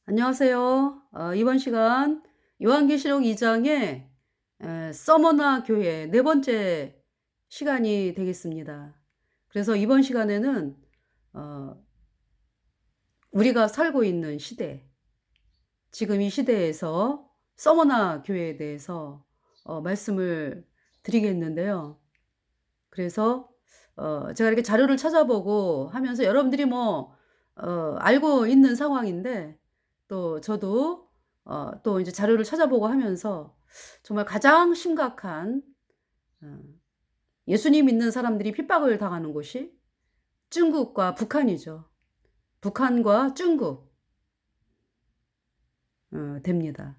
안녕하세요. 이번 시간 요한계시록 2장의 서머나 교회 네 번째 시간이 되겠습니다. 그래서 이번 시간에는 어, 우리가 살고 있는 시대, 지금 이 시대에서 서머나 교회에 대해서 말씀을 드리겠는데요. 그래서 제가 이렇게 자료를 찾아보고 하면서 여러분들이 알고 있는 상황인데, 또 저도 또 이제 자료를 찾아보고 하면서 정말 가장 심각한 어 예수님 믿는 사람들이 핍박을 당하는 곳이 중국과 북한이죠. 북한과 중국 됩니다.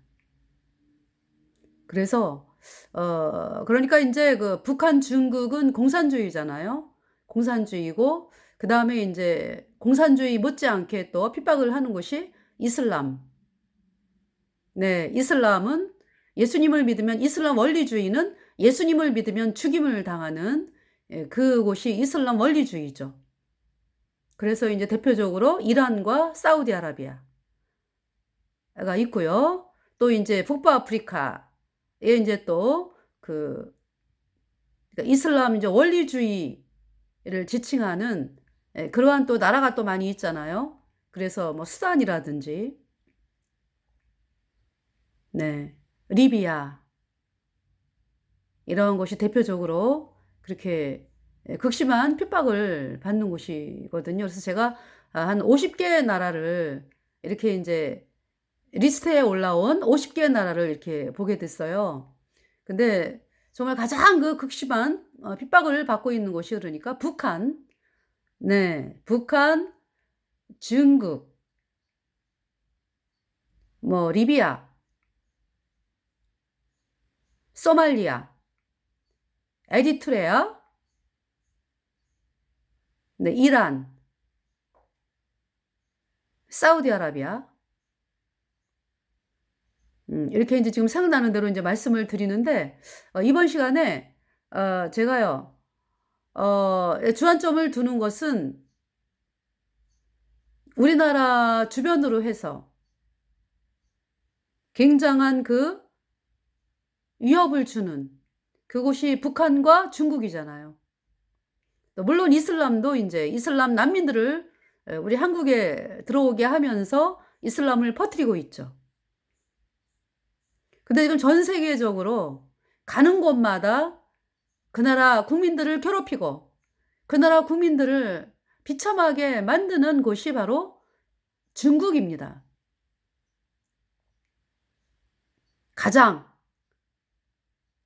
그래서 그러니까 인제 그 북한, 중국은 공산주의잖아요. 공산주의고, 그다음에 인제 공산주의 못지않게 또 핍박을 하는 곳이 이슬람. 네. 이슬람은 예수님을 믿으면, 이슬람 원리주의는 예수님을 믿으면 죽임을 당하는 그곳이 이슬람 원리주의죠. 그래서 인제 대표적으로 이란과 사우디아라비아가 있고요. 또 인제 북부아프리카에 인제 또 그 그러니까 이슬람 이제 원리주의를 지칭하는 그러한 또 나라가 또 많이 있잖아요. 그래서 뭐 수단이라든지, 네, 리비아, 이런 곳이 대표적으로 그렇게 극심한 핍박을 받는 곳이거든요. 그래서 제가 한 50개 나라를 이렇게 인제 리스트에 올라온 50개 나라를 이렇게 보게 됐어요. 근데 정말 가장 그 극심한 핍박을 받고 있는 곳이, 그러니까 북한, 네, 북한, 중국, 뭐 리비아, 소말리아, 에리트레아, 네, 이란, 사우디아라비아, 이렇게 인제 지금 생각나는 대로 인제 말씀을 드리는데, 이번 시간에 제가요 주안점을 두는 것은 우리나라 주변으로 해서 굉장한 그 위협을 주는 그곳이 북한과 중국이잖아요. 또 물론 이슬람도 인제 이슬람 난민들을 우리 한국에 들어오게 하면서 이슬람을 퍼뜨리고 있죠. 근데 지금 전 세계적으로 가는 곳마다 그 나라 국민들을 괴롭히고 그 나라 국민들을 비참하게 만드는 곳이 바로 중국입니다. 가장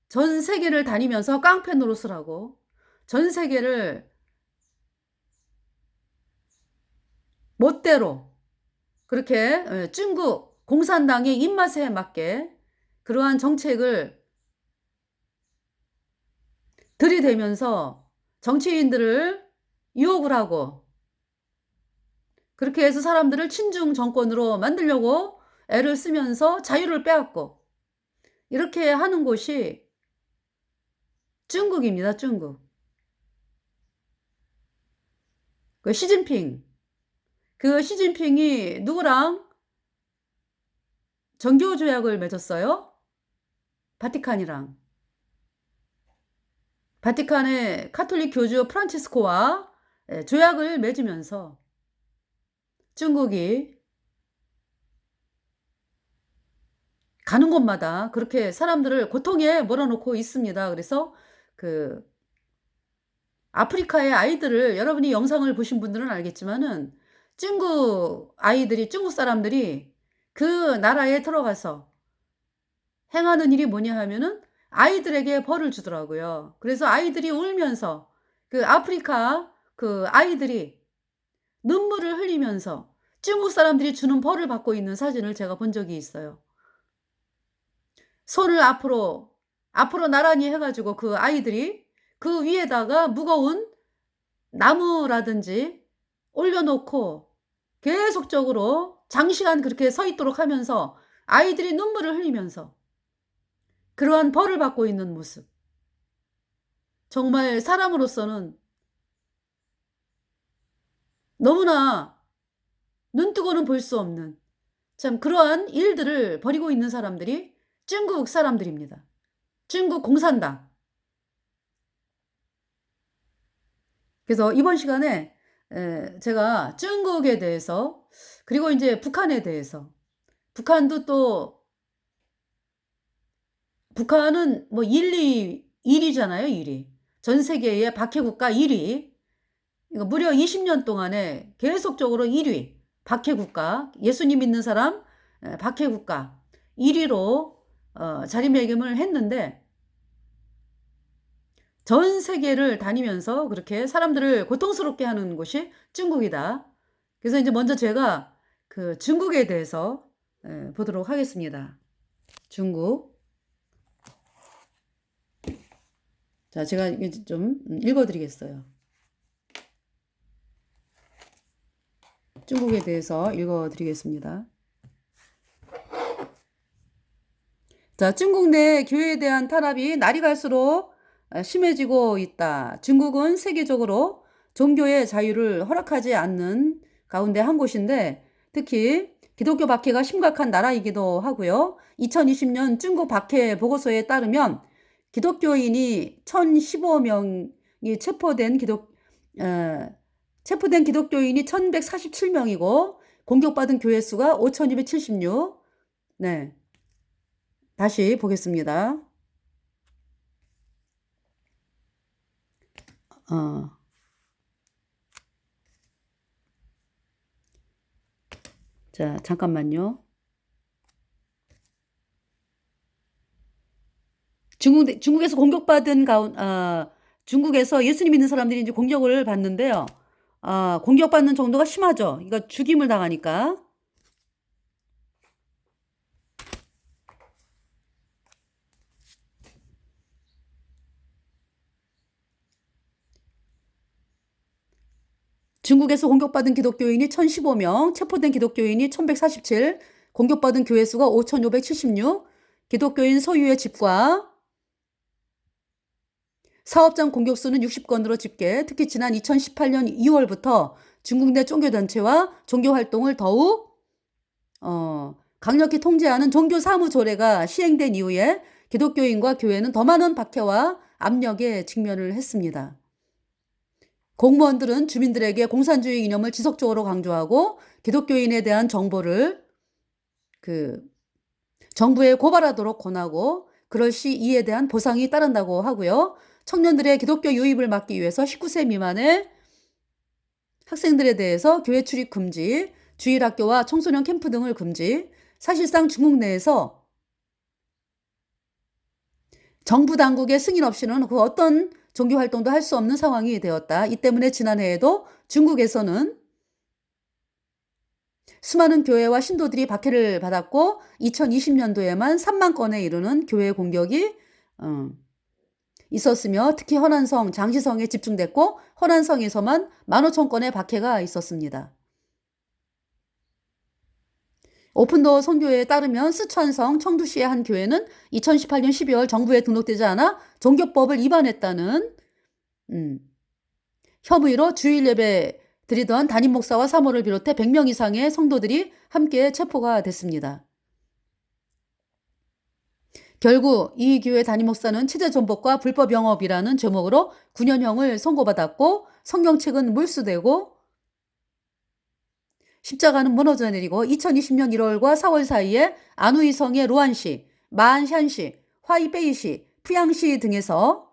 전 세계를 다니면서 깡패 노릇을 하고 전 세계를 멋대로 그렇게 중국 공산당의 입맛에 맞게 그러한 정책을 들이대면서 정치인들을 유혹을 하고, 그렇게 해서 사람들을 친중 정권으로 만들려고 애를 쓰면서 자유를 빼앗고, 이렇게 하는 곳이 중국입니다, 중국. 그 시진핑. 그 시진핑이 누구랑 정교 조약을 맺었어요? 바티칸이랑. 바티칸의 카톨릭 교주 프란치스코와 조약을 맺으면서 중국이 가는 곳마다 그렇게 사람들을 고통에 몰아넣고 있습니다. 그래서 그 아프리카의 아이들을, 여러분이 영상을 보신 분들은 알겠지만은 중국 사람들이 그 나라에 들어가서 행하는 일이 뭐냐 하면은 아이들에게 벌을 주더라고요. 그래서 아이들이 울면서, 그 아프리카 그 아이들이 눈물을 흘리면서 중국 사람들이 주는 벌을 받고 있는 사진을 제가 본 적이 있어요. 손을 앞으로 나란히 해 가지고 그 아이들이 그 위에다가 무거운 나무라든지 올려 놓고 계속적으로 장시간 그렇게 서 있도록 하면서 아이들이 눈물을 흘리면서 그러한 벌을 받고 있는 모습. 정말 사람으로서는 너무나 눈뜨고는 볼 수 없는, 참 그러한 일들을 벌이고 있는 사람들이 중국 사람들입니다. 중국 공산당. 그래서 이번 시간에 제가 중국에 대해서 그리고 인제 북한에 대해서 북한도 또 북한은 뭐 1 위잖아요, 1 위. 전 세계의 박해 국가 1 위. 이거 무려 20년 동안에 계속적으로 1 위 박해 국가, 예수님 믿는 사람 박해 국가 1 위로 자리매김을 했는데 전 세계를 다니면서 그렇게 사람들을 고통스럽게 하는 곳이 중국이다. 그래서 인제 먼저 제가 그 중국에 대해서 보도록 하겠습니다. 중국. 자, 제가 이게 좀 읽어 드리겠어요. 중국에 대해서 읽어 드리겠습니다. 자, 중국 내 교회에 대한 탄압이 날이 갈수록 심해지고 있다. 중국은 세계적으로 종교의 자유를 허락하지 않는 가운데 한 곳인데 특히 기독교 박해가 심각한 나라이기도 하고요. 2020년 중국 박해 보고서에 따르면 기독교인이 1,015명이 체포된 기독교인이 1,147명이고 공격받은 교회 수가 5,276. 네. 다시 보겠습니다. 자, 잠깐만요. 중국에서 공격받은 중국에서 예수님 믿는 사람들이 이제 공격을 받는데요. 공격받는 정도가 심하죠. 이거 죽임을 당하니까. 중국에서 공격받은 기독교인이 1,015명, 체포된 기독교인이 1,147, 공격받은 교회 수가 5,576, 기독교인 소유의 집과 사업장 공격수는 60건으로 집계. 특히 지난 2018년 2월부터 중국 내 종교단체와 종교활동을 더욱 강력히 통제하는 종교사무조례가 시행된 이후에 기독교인과 교회는 더 많은 박해와 압력에 직면을 했습니다. 공무원들은 주민들에게 공산주의 이념을 지속적으로 강조하고 기독교인에 대한 정보를 정부에 고발하도록 권하고 그럴 시 이에 대한 보상이 따른다고 하고요. 청년들의 기독교 유입을 막기 위해서 19세 미만의 학생들에 대해서 교회 출입 금지, 주일학교와 청소년 캠프 등을 금지. 사실상 중국 내에서 정부 당국의 승인 없이는 그 어떤 종교 활동도 할 수 없는 상황이 되었다. 이 때문에 지난해에도 중국에서는 수많은 교회와 신도들이 박해를 받았고 2020년도에만 3만 건에 이르는 교회 공격이 있었으며 특히 허난성, 장시성에 집중됐고 허난성에서만 15,000건의 박해가 있었습니다. 오픈도어 선교회에 따르면 스촨성 청두시의 한 교회는 2018년 12월 정부에 등록되지 않아 종교법을 위반했다는 혐의로 주일 예배 드리던 담임 목사와 사모를 비롯해 100명 이상의 성도들이 함께 체포가 됐습니다. 결국 이 교회 담임 목사는 체제전복과 불법 영업이라는 제목으로 9년형을 선고받았고 성경책은 몰수되고 십자가는 무너져 내리고 2020년 1월과 4월 사이에 안후이성의 로안시, 마안샨시, 화이베이시, 푸양시 등에서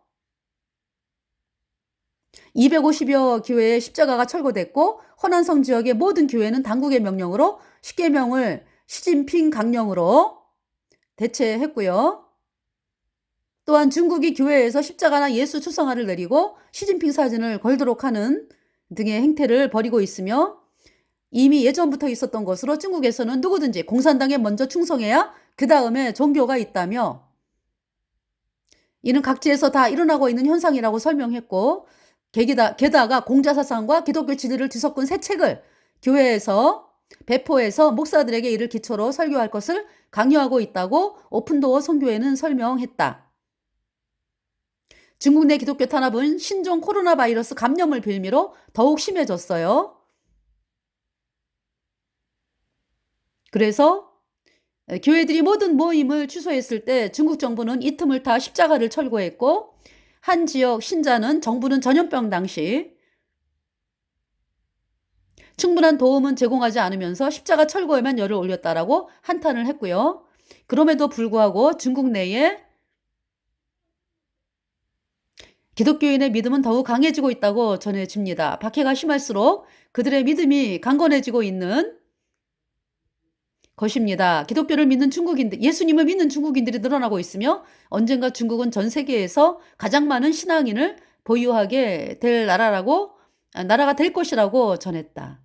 250여 교회의 십자가가 철거됐고 허난성 지역의 모든 교회는 당국의 명령으로 10계명을 시진핑 강령으로 대체했고요. 또한 중국이 교회에서 십자가나 예수 추성화를 내리고 시진핑 사진을 걸도록 하는 등의 행태를 벌이고 있으며 이미 예전부터 있었던 것으로 중국에서는 누구든지 공산당에 먼저 충성해야 그 다음에 종교가 있다며 이는 각지에서 다 일어나고 있는 현상이라고 설명했고 게다가 공자사상과 기독교 진리를 뒤섞은 새 책을 교회에서 배포해서 목사들에게 이를 기초로 설교할 것을 강요하고 있다고 오픈도어 선교회는 설명했다. 중국 내 기독교 탄압은 신종 코로나 바이러스 감염을 빌미로 더욱 심해졌어요. 그래서 교회들이 모든 모임을 취소했을 때 중국 정부는 이 틈을 타 십자가를 철거했고, 한 지역 신자는 정부는 전염병 당시 충분한 도움은 제공하지 않으면서 십자가 철거에만 열을 올렸다라고 한탄을 했고요. 그럼에도 불구하고 중국 내에 기독교인의 믿음은 더욱 강해지고 있다고 전해집니다. 박해가 심할수록 그들의 믿음이 강건해지고 있는 것입니다. 기독교를 믿는 중국인들, 예수님을 믿는 중국인들이 늘어나고 있으며 언젠가 중국은 전 세계에서 가장 많은 신앙인을 보유하게 될 나라가 될 것이라고 전했다.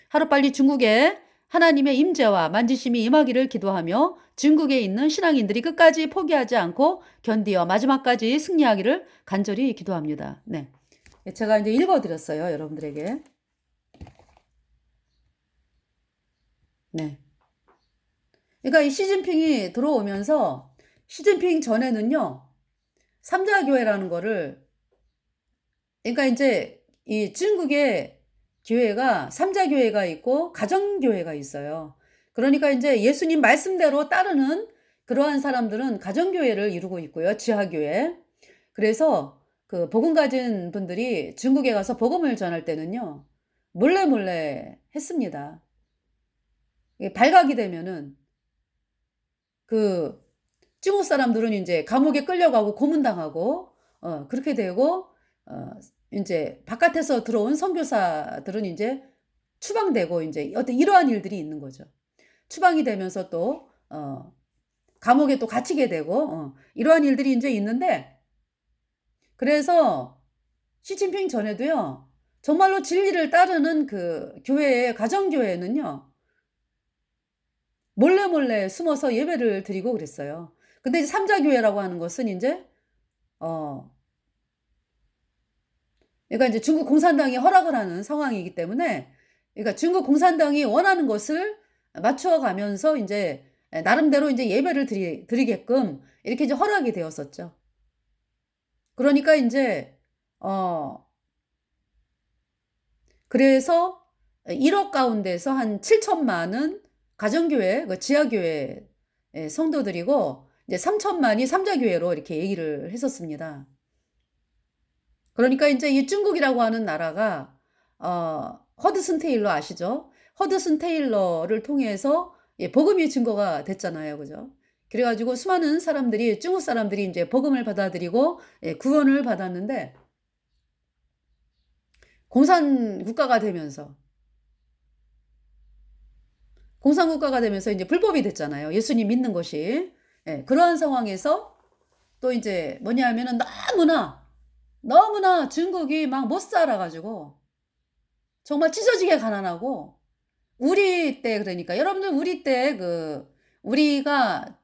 하루빨리 중국에 하나님의 임재와 만지심이 임하기를 기도하며 중국에 있는 신앙인들이 끝까지 포기하지 않고 견디어 마지막까지 승리하기를 간절히 기도합니다. 네. 제가 이제 읽어드렸어요, 여러분들에게. 네. 그러니까 이 시진핑이 들어오면서 시진핑 전에는요, 삼자교회라는 거를, 그러니까 이제 이 중국의 교회가 삼자교회가 있고 가정교회가 있어요. 그러니까 이제 예수님 말씀대로 따르는 그러한 사람들은 가정교회를 이루고 있고요. 지하교회. 그래서 그 복음 가진 분들이 중국에 가서 복음을 전할 때는요, 몰래 했습니다. 발각이 되면은 그 중국 사람들은 이제 감옥에 끌려가고 고문당하고 그렇게 되고 이제 바깥에서 들어온 선교사들은 이제 추방되고 이제 어떤 이러한 일들이 있는 거죠. 추방이 되면서 또 감옥에 또 갇히게 되고 이러한 일들이 이제 있는데, 그래서 시진핑 전에도요, 정말로 진리를 따르는 그 교회의 가정교회는요, 몰래 숨어서 예배를 드리고 그랬어요. 근데 이제 삼자교회라고 하는 것은 이제 그러니까 이제 중국 공산당이 허락을 하는 상황이기 때문에, 그러니까 중국 공산당이 원하는 것을 맞추어 가면서 이제 나름대로 이제 예배를 드리게끔 이렇게 이제 허락이 되었었죠. 그러니까 이제 그래서 1억 가운데서 한 7천만은 가정교회, 그 지하교회 성도들이고, 이제 3천만이 삼자교회로 이렇게 얘기를 했었습니다. 그러니까 이제 이 중국이라고 하는 나라가 허드슨 테일러 아시죠? 허드슨 테일러를 통해서 복음이 증거가 됐잖아요, 그죠? 그래가지고 수많은 사람들이, 중국 사람들이 이제 복음을 받아들이고 구원을 받았는데, 공산국가가 되면서 이제 불법이 됐잖아요. 예수님 믿는 것이. 그러한 상황에서 또 이제 뭐냐 하면은 너무나 중국이 막 못 살아가지고 정말 찢어지게 가난하고, 우리 때, 그러니까 여러분들 우리 때 우리가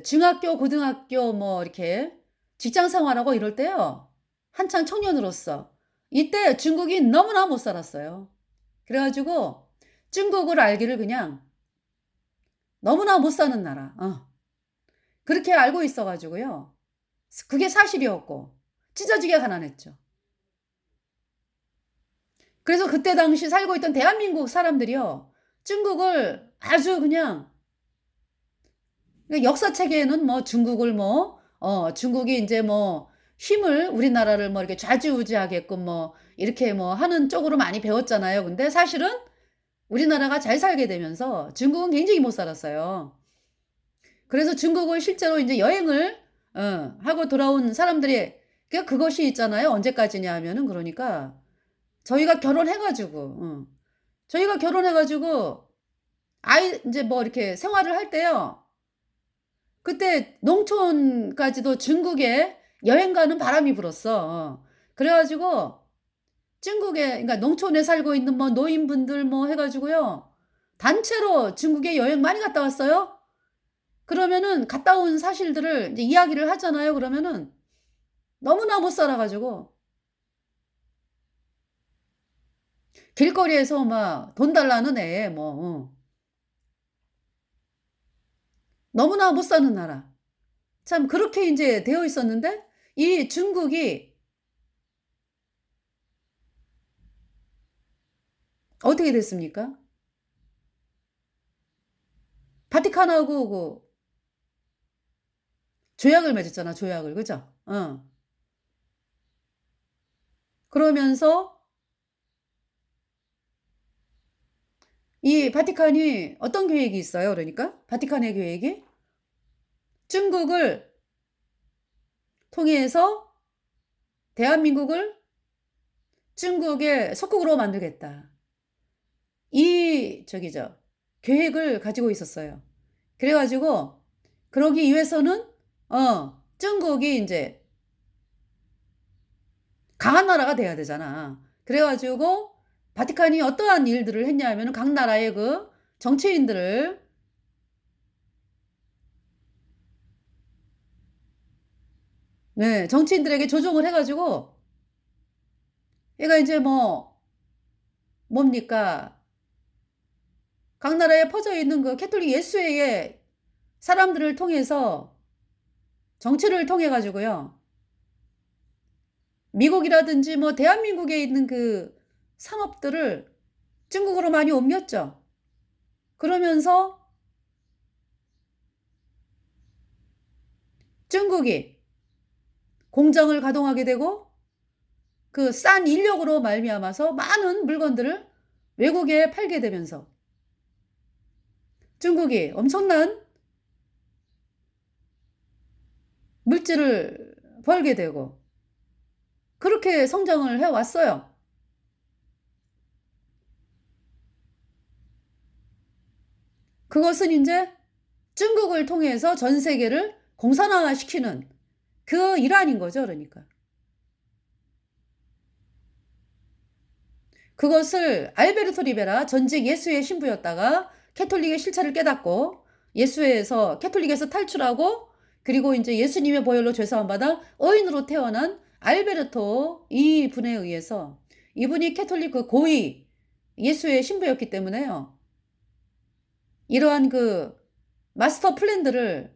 중학교, 고등학교 뭐 이렇게 직장 생활하고 이럴 때요, 한창 청년으로서 이때 중국이 너무나 못 살았어요. 그래가지고 중국을 알기를 그냥 너무나 못 사는 나라, 그렇게 알고 있어가지고요, 그게 사실이었고 찢어지게 가난했죠. 그래서 그때 당시 살고 있던 대한민국 사람들이요, 중국을 아주 그냥, 역사책에는 뭐 중국을 중국이 이제 뭐 힘을, 우리나라를 뭐 이렇게 좌지우지하게끔 뭐 이렇게 뭐 하는 쪽으로 많이 배웠잖아요. 근데 사실은 우리나라가 잘 살게 되면서 중국은 굉장히 못 살았어요. 그래서 중국을 실제로 이제 여행을 하고 돌아온 사람들이, 그것이 있잖아요. 언제까지냐 하면은, 그러니까 저희가 결혼해가지고 아이 이제 뭐 이렇게 생활을 할 때요, 그때 농촌까지도 중국에 여행 가는 바람이 불었어. 그래가지고 중국에, 그러니까 농촌에 살고 있는 뭐 노인분들 뭐 해가지고요, 단체로 중국에 여행 많이 갔다 왔어요. 그러면은 갔다 온 사실들을 이제 이야기를 하잖아요. 그러면은 너무나 못 살아가지고 길거리에서 막 돈 달라는 애 너무나 못 사는 나라. 참 그렇게 이제 되어 있었는데, 이 중국이 어떻게 됐습니까? 바티칸하고 그 조약을 맺었잖아, 조약을. 그죠? 그러면서 이 바티칸이 어떤 계획이 있어요, 그러니까? 바티칸의 계획이 중국을 통해서 대한민국을 중국의 속국으로 만들겠다. 이 계획을 가지고 있었어요. 그래 가지고 그러기 위해서는 중국이 인제 강한 나라가 돼야 되잖아. 그래 가지고 바티칸이 어떠한 일들을 했냐 하면은 각 나라의 그 정치인들을 네, 정치인들에게 조종을 해 가지고 얘가 인제 뭐 뭡니까? 각 나라에 퍼져 있는 그 캐톨릭 예수회의 사람들을 통해서 정치를 통해 가지고요. 미국이라든지 뭐 대한민국에 있는 그 상업들을 중국으로 많이 옮겼죠. 그러면서 중국이 공장을 가동하게 되고 그 싼 인력으로 말미암아서 많은 물건들을 외국에 팔게 되면서 중국이 엄청난 물질을 벌게 되고 그렇게 성장을 해 왔어요. 그것은 인제 중국을 통해서 전 세계를 공산화시키는 그 일환인 거죠, 그러니까. 그것을 알베르토 리베라 전직 예수회 신부였다가 캐톨릭의 실체를 깨닫고 예수회에서 캐톨릭에서 탈출하고 그리고 인제 예수님의 보혈로 죄 사함 받아 어인으로 태어난 알베르토 이분에 의해서 이분이 캐톨릭 그 고위 예수회 신부였기 때문에요. 이러한 그 마스터 플랜들을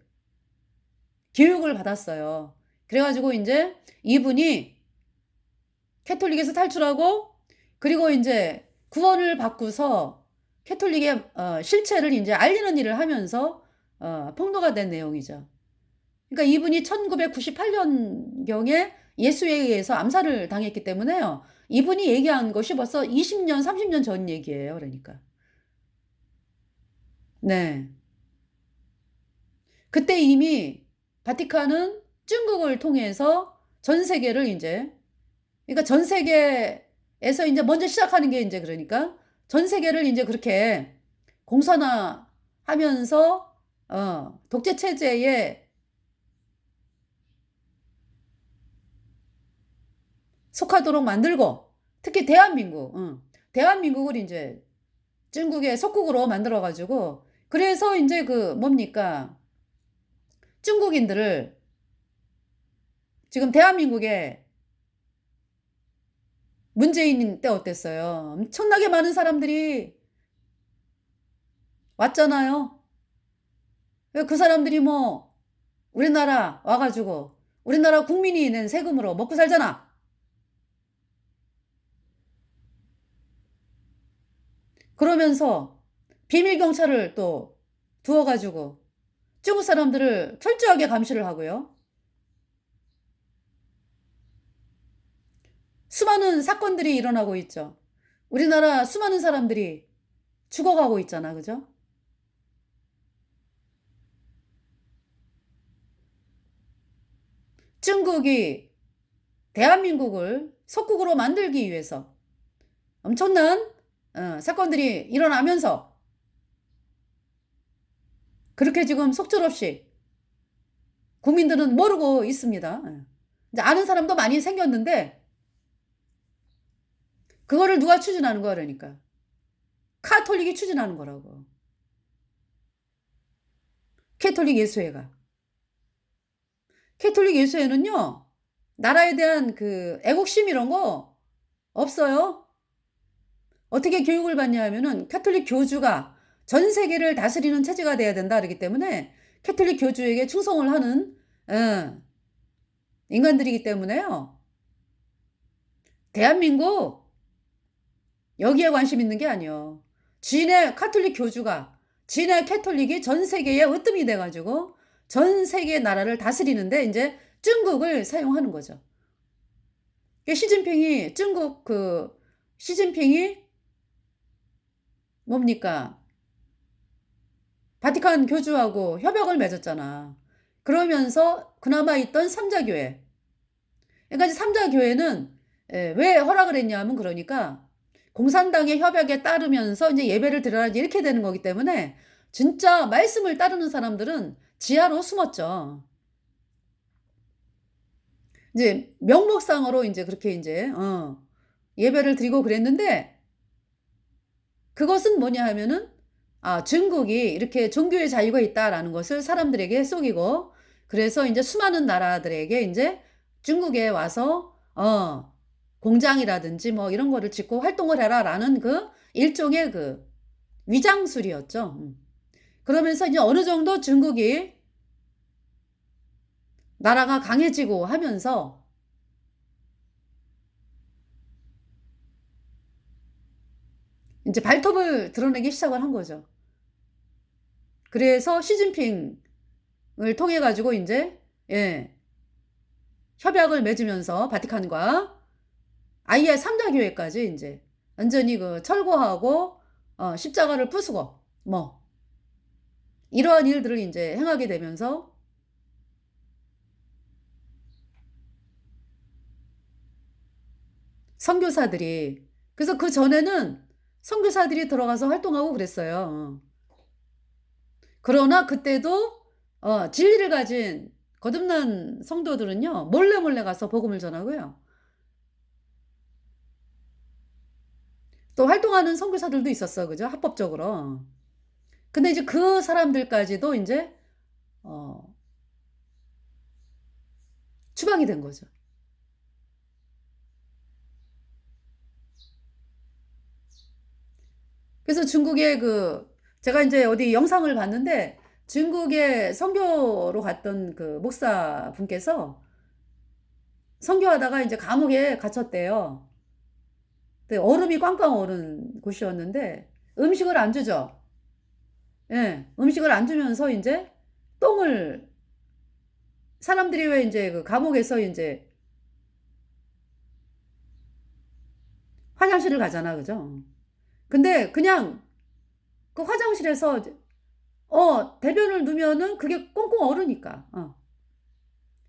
교육을 받았어요. 그래 가지고 인제 이분이 캐톨릭에서 탈출하고 그리고 인제 구원을 받고서 캐톨릭의 실체를 인제 알리는 일을 하면서 폭로가 된 내용이죠. 그러니까 이분이 1998년경에 예수에 의해서 암살을 당했기 때문에요. 이분이 얘기한 것이 벌써 20년, 30년 전 얘기예요, 그러니까. 네. 그때 이미 바티칸은 중국을 통해서 전 세계를 인제 그러니까 전 세계에서 인제 먼저 시작하는 게 인제 그러니까 전 세계를 인제 그렇게 공산화하면서 독재 체제에 속하도록 만들고 특히 대한민국 대한민국을 인제 중국의 속국으로 만들어 가지고 그래서 인제 그 뭡니까? 중국인들을 지금 대한민국에 문재인 때 어땠어요? 엄청나게 많은 사람들이 왔잖아요. 그 사람들이 뭐 우리나라 와 가지고 우리나라 국민이 낸 세금으로 먹고 살잖아. 그러면서 비밀 경찰을 또 두어 가지고 중국 사람들을 철저하게 감시를 하고요. 수많은 사건들이 일어나고 있죠. 우리나라 수많은 사람들이 죽어가고 있잖아. 그죠? 중국이 대한민국을 속국으로 만들기 위해서 엄청난 사건들이 일어나면서 그렇게 지금 속절없이 국민들은 모르고 있습니다. 예. 이제 아는 사람도 많이 생겼는데 그거를 누가 추진하는 거야 그러니까. 카톨릭이 추진하는 거라고. 캐톨릭 예수회가. 캐톨릭 예수회는요. 나라에 대한 그 애국심 이런 거 없어요. 어떻게 교육을 받냐 하면은 캐톨릭 교주가 전 세계를 다스리는 체제가 돼야 된다 그러기 때문에 캐톨릭 교주에게 충성을 하는 예, 인간들이기 때문에요. 대한민국 여기에 관심 있는 게 아니요. 지네 카톨릭 교주가 진해 캐톨릭이 전 세계에 으뜸이 돼가지고 전 세계 나라를 다스리는데 이제 중국을 사용하는 거죠. 시진핑이 중국 시진핑이 뭡니까? 바티칸 교주하고 협약을 맺었잖아. 그러면서 그나마 있던 삼자교회. 그러니까 이제 삼자교회는 왜 허락을 했냐면 그러니까 공산당의 협약에 따르면서 이제 예배를 드려라 이렇게 되는 거기 때문에 진짜 말씀을 따르는 사람들은 지하로 숨었죠. 이제 명목상으로 이제 그렇게 이제 예배를 드리고 그랬는데 그것은 뭐냐 하면은 중국이 이렇게 종교의 자유가 있다라는 것을 사람들에게 속이고 그래서 이제 수많은 나라들에게 이제 중국에 와서 공장이라든지 뭐 이런 거를 짓고 활동을 해라라는 그 일종의 그 위장술이었죠. 그러면서 이제 어느 정도 중국이 나라가 강해지고 하면서 이제 발톱을 드러내기 시작을 한 거죠. 그래서 시진핑을 통해 가지고 이제 협약을 맺으면서 바티칸과 아예 삼자교회까지 이제 완전히 그 철거하고 십자가를 부수고 뭐 이러한 일들을 이제 행하게 되면서 선교사들이 그래서 그 전에는 선교사들이 들어가서 활동하고 그랬어요. 그러나 그때도 진리를 가진 거듭난 성도들은요 몰래 몰래 가서 복음을 전하고요. 또 활동하는 선교사들도 있었어, 그죠? 합법적으로. 근데 이제 그 사람들까지도 이제 추방이 된 거죠. 그래서 중국의 제가 이제 어디 영상을 봤는데 중국에 선교로 갔던 그 목사 분께서 선교하다가 이제 감옥에 갇혔대요. 얼음이 꽝꽝 얼은 곳이었는데 음식을 안 주죠. 예, 음식을 안 주면서 이제 똥을 사람들이 왜 이제 그 감옥에서 이제 화장실을 가잖아, 그죠? 근데 그냥 그 화장실에서 대변을 누면은 그게 꽁꽁 얼으니까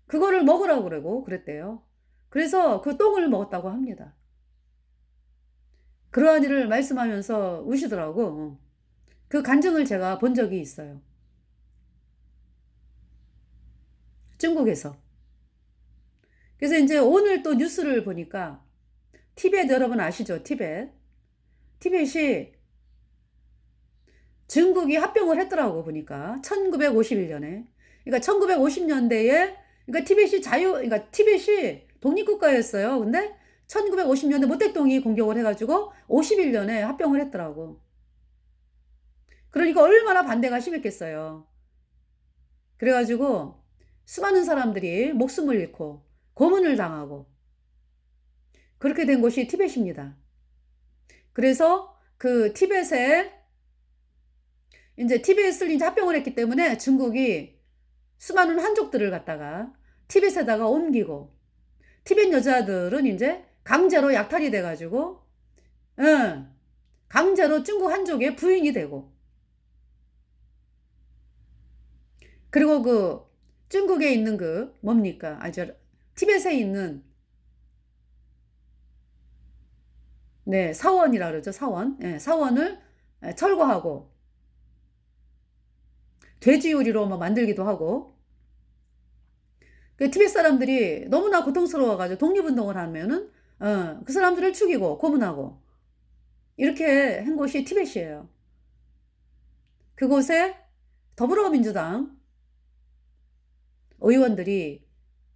그거를 먹으라고 그러고 그랬대요. 그래서 그 똥을 먹었다고 합니다. 그러한 일을 말씀하면서 우시더라고. 그 간증을 제가 본 적이 있어요. 중국에서. 그래서 이제 오늘 또 뉴스를 보니까 티벳 여러분 아시죠? 티벳. 티벳이 중국이 합병을 했더라고 보니까 1951년에. 그러니까 1950년대에 그러니까 그러니까 티벳이 독립국가였어요. 근데 1950년대 모택동이 공격을 해가지고 51년에 합병을 했더라고. 그러니까 얼마나 반대가 심했겠어요. 그래가지고 수많은 사람들이 목숨을 잃고 고문을 당하고 그렇게 된 곳이 티벳입니다. 그래서 그 티벳에 이제 티벳을 이제 합병을 했기 때문에 중국이 수많은 한족들을 갖다가 티벳에다가 옮기고 티벳 여자들은 이제 강제로 약탈이 돼가지고 강제로 중국 한족의 부인이 되고 그리고 그 중국에 있는 그 뭡니까 티벳에 있는 사원이라 그러죠. 사원. 사원을 철거하고 돼지우리로 뭐 만들기도 하고 그 티벳 사람들이 너무나 고통스러워가지고 독립운동을 하면은 그 사람들을 죽이고 고문하고 이렇게 한 곳이 티벳이에요. 그곳에 더불어민주당 의원들이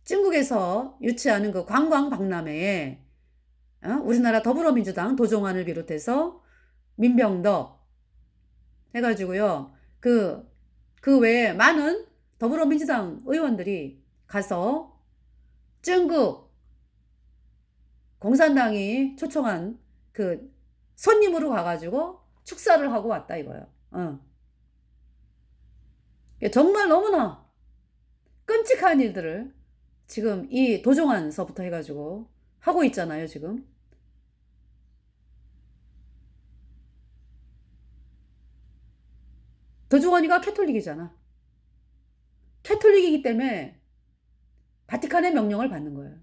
중국에서 유치하는 그 관광박람회에 우리나라 더불어민주당 도종환을 비롯해서 민병덕 해가지고요. 그 외에 많은 더불어민주당 의원들이 가서 중국 공산당이 초청한 그 손님으로 가가지고 축사를 하고 왔다 이거예요. 정말 너무나 끔찍한 일들을 지금 이 도종환서부터 해가지고 하고 있잖아요, 지금. 도종환이가 캐톨릭이잖아. 캐톨릭이기 때문에 바티칸의 명령을 받는 거예요.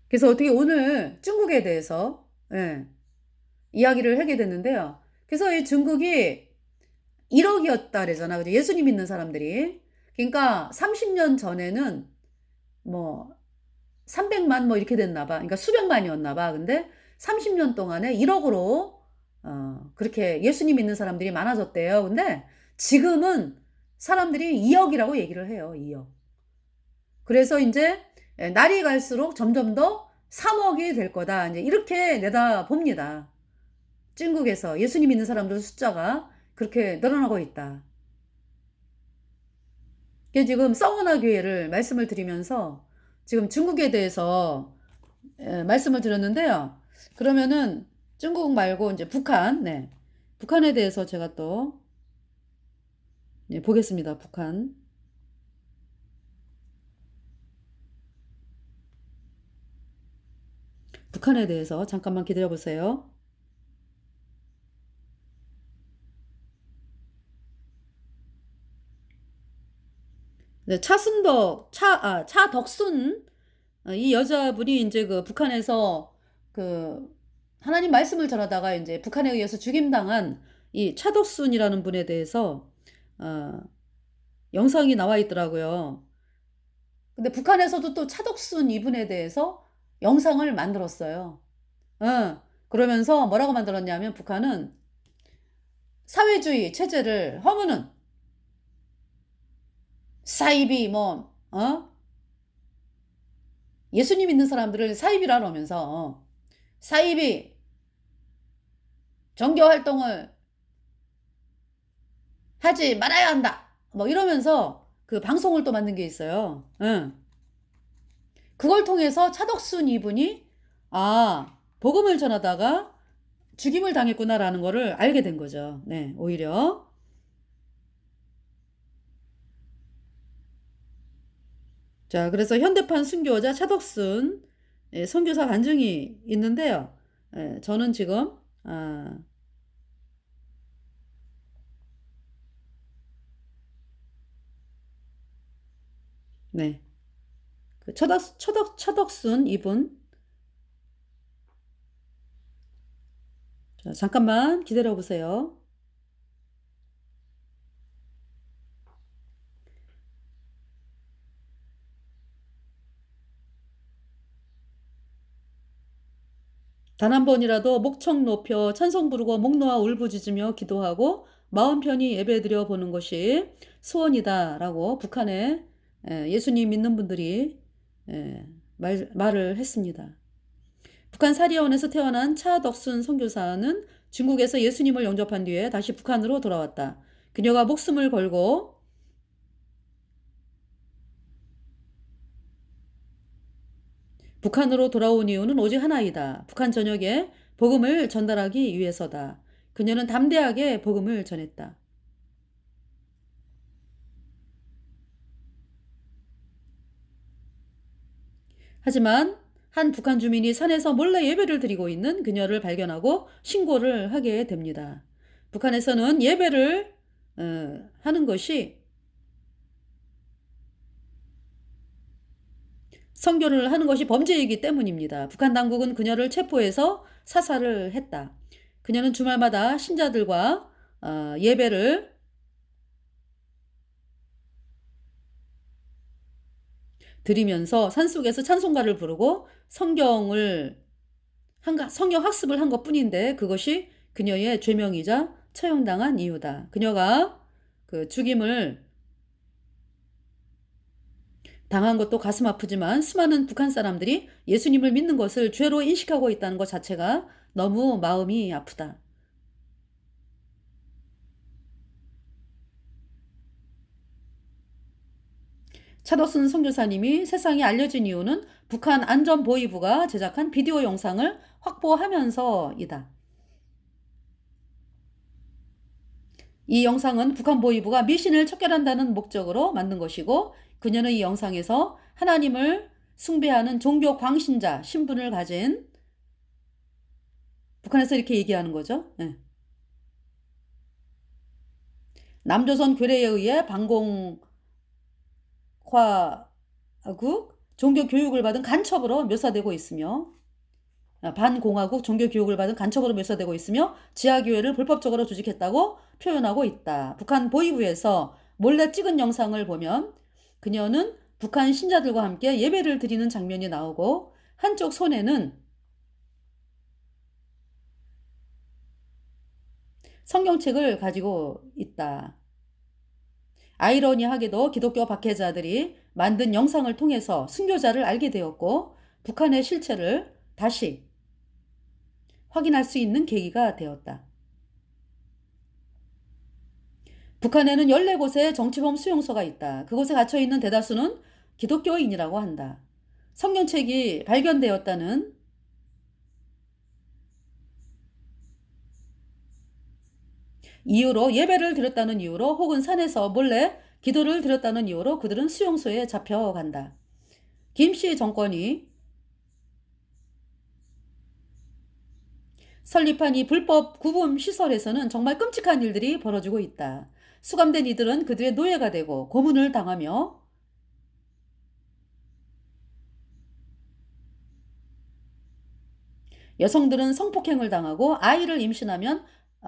그래서 어떻게 오늘 중국에 대해서 이야기를 하게 됐는데요. 그래서 이 중국이 1억이었다 그러잖아. 그죠? 예수님 믿는 사람들이. 그러니까 30년 전에는 뭐 300만 뭐 이렇게 됐나 봐. 그러니까 수백만이었나 봐. 근데 30년 동안에 1억으로 그렇게 예수님 믿는 사람들이 많아졌대요. 근데 지금은 사람들이 2억이라고 얘기를 해요. 2억. 그래서 이제 날이 갈수록 점점 더 3억이 될 거다. 이제 이렇게 내다 봅니다. 중국에서 예수님 믿는 사람들 숫자가 그렇게 늘어나고 있다. 이게 지금 서머나 교회를 말씀을 드리면서 지금 중국에 대해서 말씀을 드렸는데요. 그러면은 중국 말고 이제 북한, 북한에 대해서 제가 또 보겠습니다. 북한. 북한에 대해서 잠깐만 기다려 보세요. 네, 차덕순, 이 여자분이 이제 그 북한에서 그 하나님 말씀을 전하다가 이제 북한에 의해서 죽임당한 이 차덕순이라는 분에 대해서 어, 영상이 나와 있더라고요. 근데 북한에서도 또 차덕순 이분에 대해서 영상을 만들었어요. 그러면서 뭐라고 만들었냐면 북한은 사회주의 체제를 허무는 사이비 예수님 믿는 사람들을 사이비라 그러면서 사이비 종교 활동을 하지 말아야 한다. 뭐 이러면서 그 방송을 또 만든 게 있어요. 그걸 통해서 차덕순 이분이 복음을 전하다가 죽임을 당했구나라는 거를 알게 된 거죠. 네, 오히려. 자, 그래서 현대판 순교자 차덕순 선교사 간증이 있는데요. 저는 지금 네, 그 차덕순 이분. 자, 잠깐만 기다려 보세요. 단 한 번이라도 목청 높여 찬송 부르고 목 놓아 울부짖으며 기도하고 마음 편히 예배드려 보는 것이 소원이다라고 북한의 예수님 믿는 분들이 말을 했습니다. 북한 사리원에서 태어난 차덕순 선교사는 중국에서 예수님을 영접한 뒤에 다시 북한으로 돌아왔다. 그녀가 목숨을 걸고 북한으로 돌아온 이유는 오직 하나이다. 북한 전역에 복음을 전달하기 위해서다. 그녀는 담대하게 복음을 전했다. 하지만 한 북한 주민이 산에서 몰래 예배를 드리고 있는 그녀를 발견하고 신고를 하게 됩니다. 북한에서는 예배를 하는 것이 선교를 하는 것이 범죄이기 때문입니다. 북한 당국은 그녀를 체포해서 사살을 했다. 그녀는 주말마다 신자들과 예배를 드리면서 산속에서 찬송가를 부르고 성경 학습을 한 것뿐인데 그것이 그녀의 죄명이자 처형당한 이유다. 그녀가 그 죽임을 당한 것도 가슴 아프지만 수많은 북한 사람들이 예수님을 믿는 것을 죄로 인식하고 있다는 것 자체가 너무 마음이 아프다. 차덕순 선교사님이 세상에 알려진 이유는 북한 안전보위부가 제작한 비디오 영상을 확보하면서이다. 이 영상은 북한 보위부가 미신을 척결한다는 목적으로 만든 것이고, 그녀는 이 영상에서 하나님을 숭배하는 종교 광신자 신분을 가진, 북한에서 이렇게 얘기하는 거죠. 네. 남조선 괴뢰에 의해 반공화국 종교 교육을 받은 간첩으로 묘사되고 있으며, 반공화국 종교 교육을 받은 간첩으로 묘사되고 있으며 지하교회를 불법적으로 조직했다고 표현하고 있다. 북한 보위부에서 몰래 찍은 영상을 보면 그녀는 북한 신자들과 함께 예배를 드리는 장면이 나오고, 한쪽 손에는 성경책을 가지고 있다. 아이러니하게도 기독교 박해자들이 만든 영상을 통해서 순교자를 알게 되었고, 북한의 실체를 다시 확인할 수 있는 계기가 되었다. 북한에는 14곳의 정치범 수용소가 있다. 그곳에 갇혀있는 대다수는 기독교인이라고 한다. 성경책이 발견되었다는 이유로, 예배를 드렸다는 이유로, 혹은 산에서 몰래 기도를 드렸다는 이유로 그들은 수용소에 잡혀간다. 김씨 정권이 설립한 이 불법 구금 시설에서는 정말 끔찍한 일들이 벌어지고 있다. 수감된 이들은 그들의 노예가 되고 고문을 당하며, 여성들은 성폭행을 당하고, 아이를 임신하면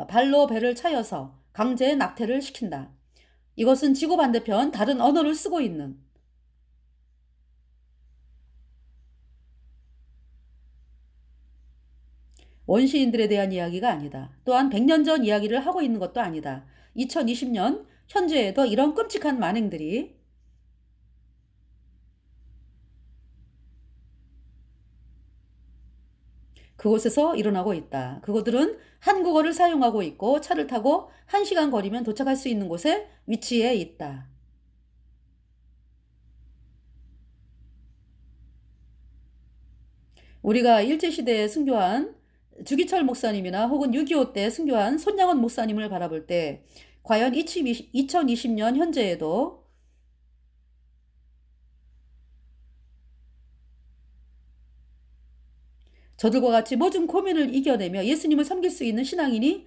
발로 배를 차여서 강제 낙태를 시킨다. 이것은 지구 반대편 다른 언어를 쓰고 있는 원시인들에 대한 이야기가 아니다. 또한 100년 전 이야기를 하고 있는 것도 아니다. 2020년 현재에도 이런 끔찍한 만행들이 그곳에서 일어나고 있다. 그곳들은 한국어를 사용하고 있고, 차를 타고 1시간 거리면 도착할 수 있는 곳에 위치해 있다. 우리가 일제시대에 순교한 주기철 목사님이나 혹은 6.25 때 순교한 손양원 목사님을 바라볼 때, 과연 2020년 현재에도 저들과 같이 모든 고민을 이겨내며 예수님을 섬길 수 있는 신앙인이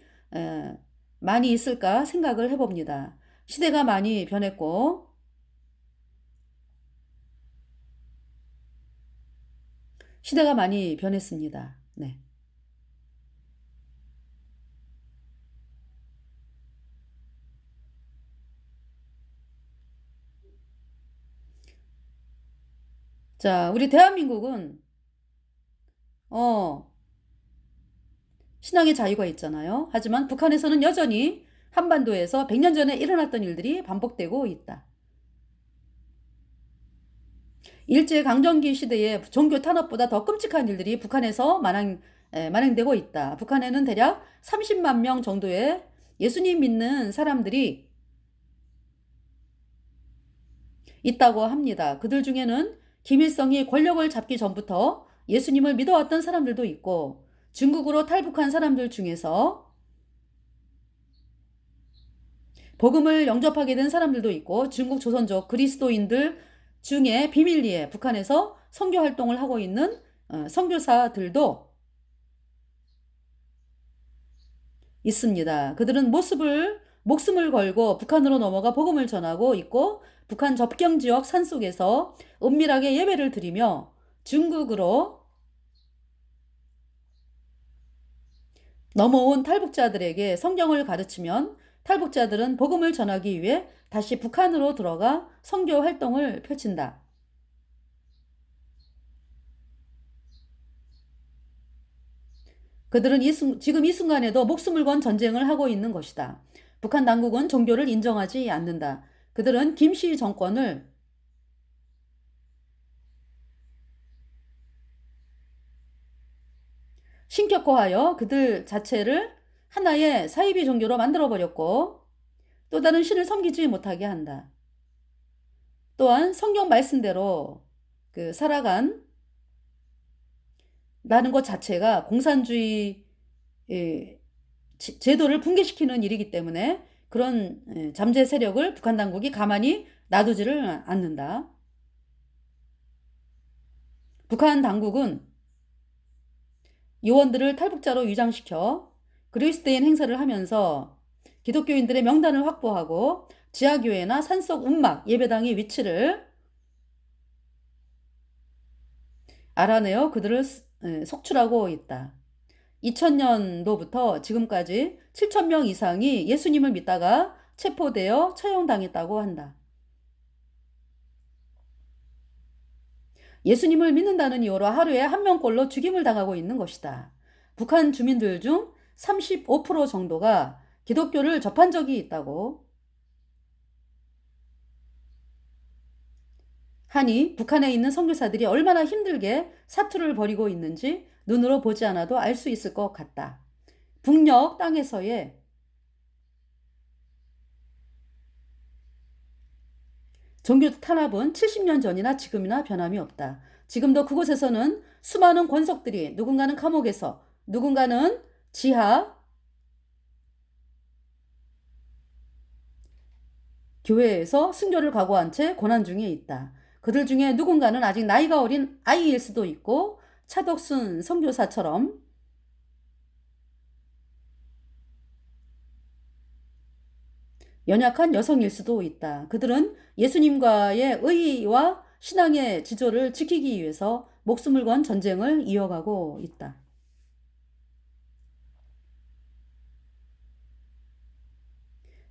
많이 있을까 생각을 해봅니다. 시대가 많이 변했고, 시대가 많이 변했습니다. 네. 자, 우리 대한민국은 신앙의 자유가 있잖아요. 하지만 북한에서는 여전히 한반도에서 100년 전에 일어났던 일들이 반복되고 있다. 일제강점기 시대의 종교 탄압보다 더 끔찍한 일들이 북한에서 만행되고 있다. 북한에는 대략 30만 명 정도의 예수님 믿는 사람들이 있다고 합니다. 그들 중에는 김일성이 권력을 잡기 전부터 예수님을 믿어왔던 사람들도 있고, 중국으로 탈북한 사람들 중에서 복음을 영접하게 된 사람들도 있고, 중국 조선족 그리스도인들 중에 비밀리에 북한에서 선교 활동을 하고 있는 선교사들도 있습니다. 그들은 목숨을 걸고 북한으로 넘어가 복음을 전하고 있고, 북한 접경 지역 산속에서 은밀하게 예배를 드리며 중국으로 넘어온 탈북자들에게 성경을 가르치면, 탈북자들은 복음을 전하기 위해 다시 북한으로 들어가 선교 활동을 펼친다. 그들은 지금 이 순간에도 목숨을 건 전쟁을 하고 있는 것이다. 북한 당국은 종교를 인정하지 않는다. 그들은 김씨 정권을 신격화하여 그들 자체를 하나의 사이비 종교로 만들어버렸고, 또 다른 신을 섬기지 못하게 한다. 또한 성경 말씀대로 살아간 라는 것 자체가 공산주의 제도를 붕괴시키는 일이기 때문에 그런 잠재 세력을 북한 당국이 가만히 놔두지를 않는다. 북한 당국은 요원들을 탈북자로 위장시켜 그리스도인 행사를 하면서 기독교인들의 명단을 확보하고 지하교회나 산속 움막 예배당의 위치를 알아내어 그들을 속출하고 있다. 2000년도부터 지금까지 7,000명 이상이 예수님을 믿다가 체포되어 처형당했다고 한다. 예수님을 믿는다는 이유로 하루에 한 명꼴로 죽임을 당하고 있는 것이다. 북한 주민들 중 35% 정도가 기독교를 접한 적이 있다고 하니 북한에 있는 선교사들이 얼마나 힘들게 사투를 벌이고 있는지 눈으로 보지 않아도 알 수 있을 것 같다. 북녘 땅에서의 종교 탄압은 70년 전이나 지금이나 변함이 없다. 지금도 그곳에서는 수많은 권속들이 누군가는 감옥에서 누군가는 지하 교회에서 순교를 각오한 채 고난 중에 있다. 그들 중에 누군가는 아직 나이가 어린 아이일 수도 있고 차덕순 선교사처럼 연약한 여성일 수도 있다. 그들은 예수님과의 의와 신앙의 지조를 지키기 위해서 목숨을 건 전쟁을 이어가고 있다.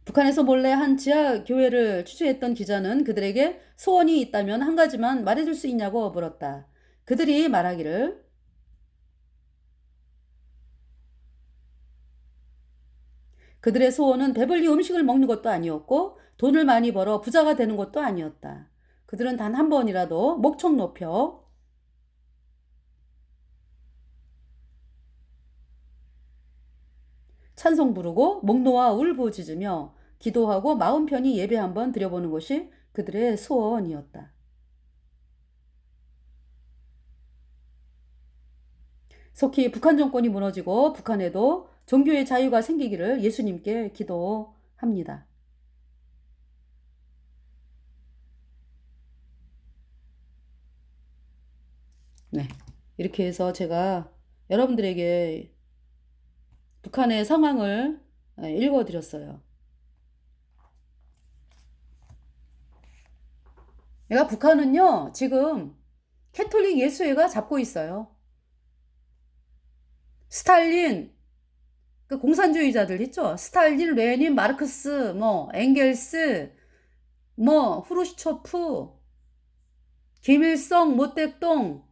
북한에서 몰래 한 지하 교회를 취재했던 기자는 그들에게 소원이 있다면 한 가지만 말해줄 수 있냐고 물었다. 그들이 말하기를 그들의 소원은 배불리 음식을 먹는 것도 아니었고 돈을 많이 벌어 부자가 되는 것도 아니었다. 그들은 단 한 번이라도 목청 높여 찬송 부르고 목 놓아 울부짖으며 기도하고 마음 편히 예배 한번 드려보는 것이 그들의 소원이었다. 속히 북한 정권이 무너지고 북한에도 종교의 자유가 생기기를 예수님께 기도합니다. 네, 이렇게 해서 제가 여러분들에게 북한의 상황을 읽어드렸어요. 내가 북한은요, 지금 캐톨릭 예수회가 잡고 있어요. 스탈린, 그 공산주의자들 있죠? 스탈린, 레닌, 마르크스, 엥겔스, 후르시초프, 김일성, 모택동,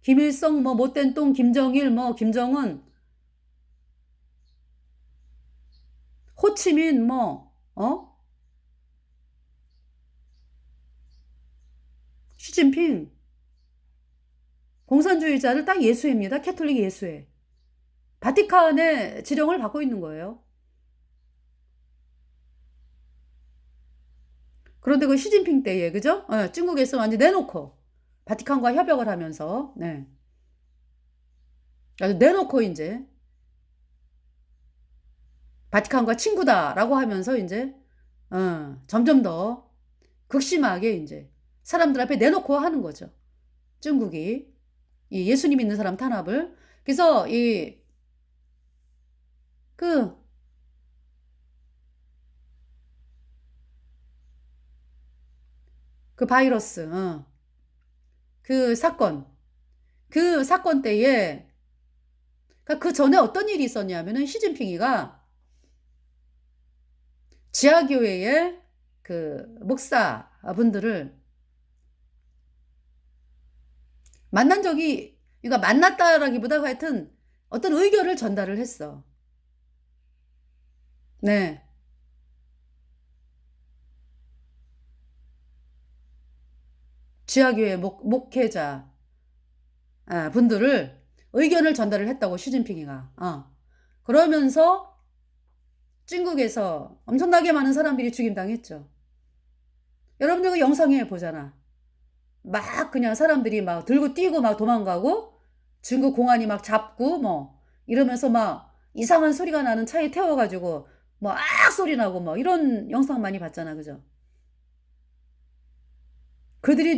김일성, 못된 똥, 김정일, 김정은, 호치민, 시진핑, 공산주의자를 딱 예수회입니다. 캐톨릭 예수회. 바티칸의 지령을 받고 있는 거예요. 그런데 그 시진핑 때에, 그죠? 중국에서 완전 내놓고, 바티칸과 협약을 하면서, 네. 아주 내놓고, 이제, 바티칸과 친구다라고 하면서, 이제, 점점 더 극심하게, 이제, 사람들 앞에 내놓고 하는 거죠. 중국이. 이 예수님 믿는 사람 탄압을. 그래서, 그 바이러스, 그 사건 때에, 그 전에 어떤 일이 있었냐면은 시진핑이가 지하교회의 그 목사분들을 만난 적이, 그러니까 만났다라기보다 하여튼 어떤 의견을 전달을 했어. 네. 지하교회 목회자 분들을 의견을 전달을 했다고 시진핑이가. 그러면서 중국에서 엄청나게 많은 사람들이 죽임당했죠. 여러분들 그 영상에 보잖아. 막 그냥 사람들이 막 들고 뛰고 막 도망가고 중국 공안이 막 잡고 이러면서 막 이상한 소리가 나는 차에 태워가지고 막 소리 나고 막 이런 영상 많이 봤잖아. 그죠? 그들이